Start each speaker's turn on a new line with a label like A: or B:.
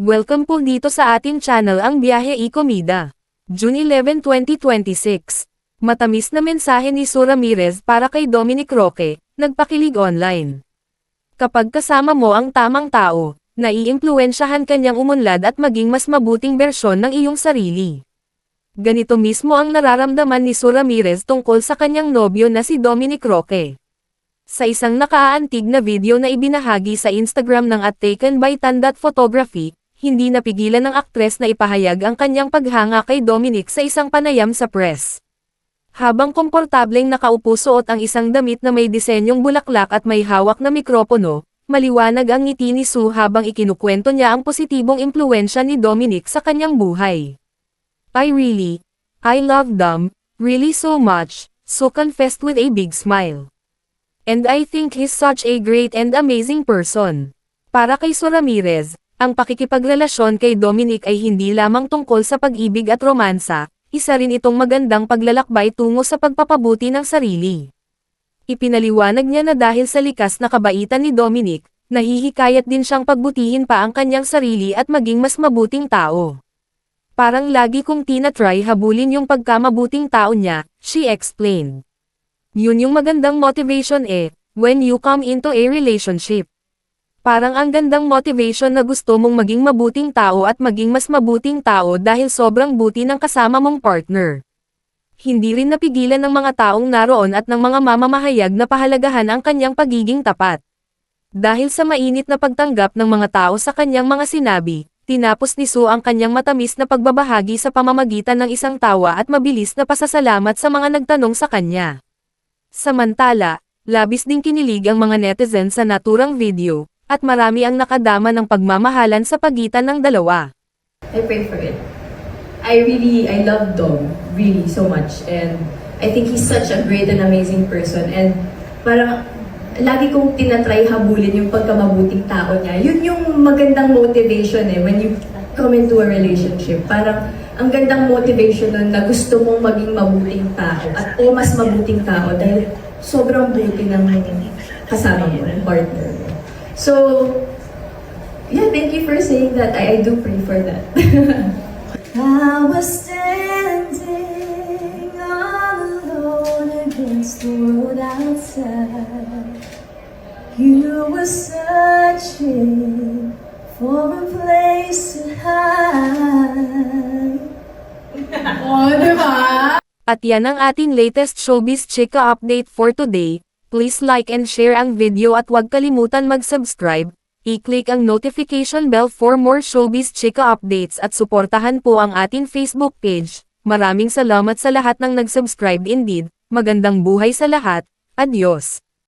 A: Welcome po dito sa ating channel ang Biyahe y Komida. June 11, 2026. Matamis na mensahe ni Sue Ramirez para kay Dominic Roque, nagpakilig online. Kapag kasama mo ang tamang tao, naiimpluwensyahan kanyang umunlad at maging mas mabuting bersyon ng iyong sarili. Ganito mismo ang nararamdaman ni Sue Ramirez tungkol sa kanyang nobyo na si Dominic Roque. Sa isang nakaaantig na video na ibinahagi sa Instagram ng @taken by Tandat Photography, hindi napigilan ng aktres na ipahayag ang kanyang paghanga kay Dominic sa isang panayam sa press. Habang komportableng nakaupo suot ang isang damit na may disenyong bulaklak at may hawak na mikropono, maliwanag ang ngiti ni Sue habang ikinukwento niya ang positibong impluwensya ni Dominic sa kanyang buhay. I love Dom, really so much, Sue confessed with a big smile. And I think he's such a great and amazing person. Para kay Sue Ramirez, ang pakikipagrelasyon kay Dominic ay hindi lamang tungkol sa pag-ibig at romansa, isa rin itong magandang paglalakbay tungo sa pagpapabuti ng sarili. Ipinaliwanag niya na dahil sa likas na kabaitan ni Dominic, nahihikayat din siyang pagbutihin pa ang kanyang sarili at maging mas mabuting tao. Parang lagi kong tinatry habulin yung pagkamabuting tao niya, she explained. Yun yung magandang motivation when you come into a relationship. Parang ang gandang motivation na gusto mong maging mabuting tao at maging mas mabuting tao dahil sobrang buti ng kasama mong partner. Hindi rin napigilan ng mga taong naroon at ng mga mamamahayag na pahalagahan ang kanyang pagiging tapat. Dahil sa mainit na pagtanggap ng mga tao sa kanyang mga sinabi, tinapos ni Sue ang kanyang matamis na pagbabahagi sa pamamagitan ng isang tawa at mabilis na pasasalamat sa mga nagtanong sa kanya. Samantala, labis ding kinilig ang mga netizen sa naturang video, at marami ang nakadama ng pagmamahalan sa pagitan ng dalawa.
B: I pray for it. I love Dom, really, so much. And I think he's such a great and amazing person. And parang, lagi kong tinatry habulin yung pagkamabuting tao niya. Yun yung magandang motivation when you come into a relationship. Parang, ang gandang motivation nun na gusto mong maging mabuting tao at mas mabuting tao dahil sobrang buti ng kasama mo, ng partner mo. So, yeah, thank you for saying that. I do pray for that.
C: I was standing all alone against the world outside. You were searching for a place to hide.
B: Oh, diba?
A: At yan ang ating latest showbiz chika update for today. Please like and share ang video at huwag kalimutan mag-subscribe, i-click ang notification bell for more showbiz chika updates at suportahan po ang ating Facebook page. Maraming salamat sa lahat ng nag-subscribe indeed, magandang buhay sa lahat, adios!